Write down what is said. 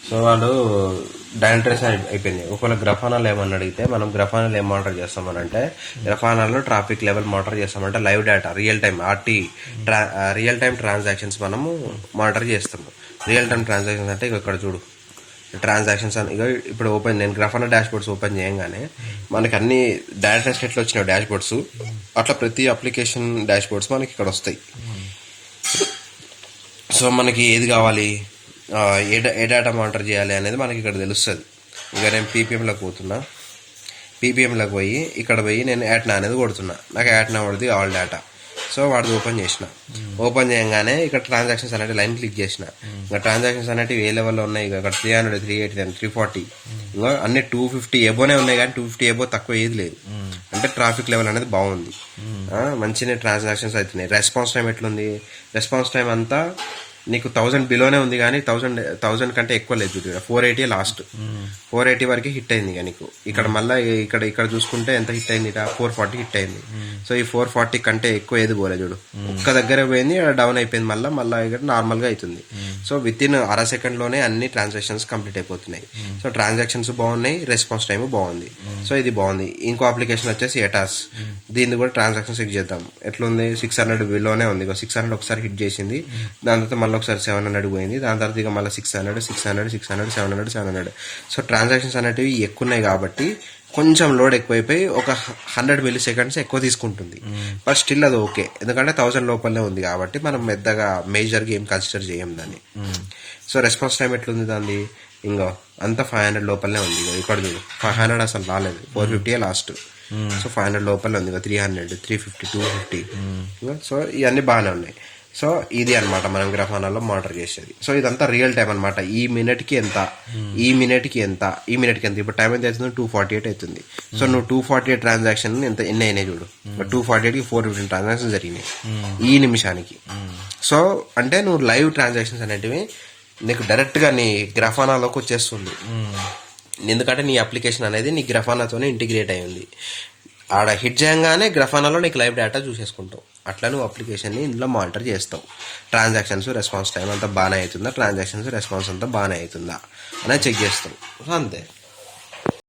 So వాళ్ళు directors అయిపోయింది. ఒకవేళ గ్రఫానాలు ఏమని అడిగితే మనం గ్రఫానాలు ఏం మానిటర్ చేస్తామనంటే గ్రఫానాల్లో ట్రాఫిక్ లెవెల్ మానిటర్ చేస్తామంటే live data real time real time transactions మనము మానిటర్ చేస్తాము. రియల్ టైం ట్రాన్సాక్షన్స్ అంటే ఇక్కడ చూడు ట్రాన్సాక్షన్స్ అని ఇక ఇప్పుడు నేను గ్రఫానా డాష్ బోర్డ్స్ ఓపెన్ చేయగానే మనకి అన్ని డేటా ఎట్లా వచ్చినాయి డాష్ బోర్డ్స్ అట్లా ప్రతి అప్లికేషన్ డాష్ బోర్డ్స్ మనకి ఇక్కడ వస్తాయి. సో మనకి ఏది కావాలి, ఏ డేటా మానిటర్ చేయాలి అనేది మనకి ఇక్కడ తెలుస్తుంది. ఇక నేను పీపీఎంలోకి పోతున్నా. పీపీఎంలోకి పోయి ఇక్కడ పోయి నేను యాట్నా అనేది కొడుతున్నా. నాకు యాట్నా కొడితే ఆల్ డేటా. సో వాడిది ఓపెన్ చేసిన. ఓపెన్ చేయగానే ఇక్కడ ట్రాన్సాక్షన్స్ అనేవి లైన్ క్లిక్ చేసిన. ఇంకా ట్రాన్సాక్షన్స్ అనేవి ఏ లెవెల్లో ఉన్నాయి, ఇక్కడ 300, 380, 340 ఇంకా అన్ని 250 ఎబోనే ఉన్నాయి కానీ 250 ఎబో తక్కువ ఏది లేదు. అంటే ట్రాఫిక్ లెవెల్ అనేది బాగుంది, మంచిగా ట్రాన్సాక్షన్స్ అవుతున్నాయి. రెస్పాన్స్ టైం ఎట్లుంది, రెస్పాన్స్ టైం అంతా నీకు 1000 బిలోనే ఉంది కానీ 1000 కంటే ఎక్కువ లేదు. 480 లాస్ట్, 480 వరకు హిట్ అయింది. ఇక నీకు ఇక్కడ మళ్ళీ ఇక్కడ చూసుకుంటే ఎంత హిట్ అయింది, 440 హిట్ అయింది. సో ఈ 440 కంటే ఎక్కువ ఏది పోలే చూడు, ఒక్క దగ్గర పోయింది డౌన్ అయిపోయింది. మళ్ళీ ఇక్కడ నార్మల్గా అవుతుంది. సో విత్ ఇన్ అర సెకండ్లోనే అన్ని ట్రాన్సాక్షన్స్ కంప్లీట్ అయిపోతున్నాయి. సో ట్రాన్సాక్షన్స్ బాగున్నాయి, రెస్పాన్స్ టైం బాగుంది. సో ఇది బాగుంది. ఇంకో అప్లికేషన్ వచ్చేసి ఎటాస్. దీన్ని కూడా ట్రాన్సాక్షన్స్ చెక్ చేద్దాం. ఎట్లుంది, 600 బిలోనే ఉంది. 600 ఒకసారి హిట్ చేసింది, దాని తర్వాత మళ్ళీ ఒకసారి 700 పోయింది, దాని తర్వాత ఇక మళ్ళీ 600, 700, 700. సో ట్రాన్సాక్షన్స్ అనేటివి ఎక్కువ ఉన్నాయి కాబట్టి కొంచెం లోడ్ ఎక్కువైపోయి ఒక 100 మిల్లీ సెకండ్స్ ఎక్కువ తీసుకుంటుంది. బట్ స్టిల్ అది ఓకే, ఎందుకంటే 1000 లోపలనే ఉంది కాబట్టి మనం పెద్దగా మేజర్గా ఏం కన్సిడర్ చేయం దాన్ని. సో రెస్పాన్స్ టైం ఎట్లుంది దాన్ని, ఇంకా అంతా 500 లోపలనే ఉంది. ఇక్కడ చూడు 500 అసలు రాలేదు, 450 లాస్ట్. సో 500 లోపలనే ఉంది. 300, 350, 250. సో ఇవన్నీ బాగానే ఉన్నాయి. సో ఇది అనమాట మనం గ్రఫానాలో మానిటర్ చేసేది. సో ఇదంతా రియల్ టైం అనమాట. ఈ మినిట్కి ఎంత, ఈ మినిట్కి ఎంత, ఈ మినిట్కి ఎంత. ఇప్పుడు టైం ఎంత అవుతుంది, 248 అవుతుంది. సో నువ్వు 248 ట్రాన్సాక్షన్ ఎన్ని అయినాయి చూడు, 248కి 415 ట్రాన్సాక్షన్ జరిగినాయి ఈ నిమిషానికి. సో అంటే నువ్వు లైవ్ ట్రాన్సాక్షన్స్ అనేటివి నీకు డైరెక్ట్గా నీ గ్రఫానాలోకి వచ్చేస్తుంది. ఎందుకంటే నీ అప్లికేషన్ అనేది నీ గ్రఫానాతోనే ఇంటిగ్రేట్ అయ్యింది. ఆడ హిట్ చేయగానే గ్రఫానాలో నీకు లైవ్ డేటా చూసేసుకుంటావు. అట్లా నువ్వు అప్లికేషన్ని ఇందులో మానిటర్ చేస్తావు. ట్రాన్సాక్షన్స్ రెస్పాన్స్ టైం అంతా బాగానే అవుతుందా, ట్రాన్సాక్షన్స్ రెస్పాన్స్ అంతా బాగానే అవుతుందా అనేది చెక్ చేస్తావు. అంతే.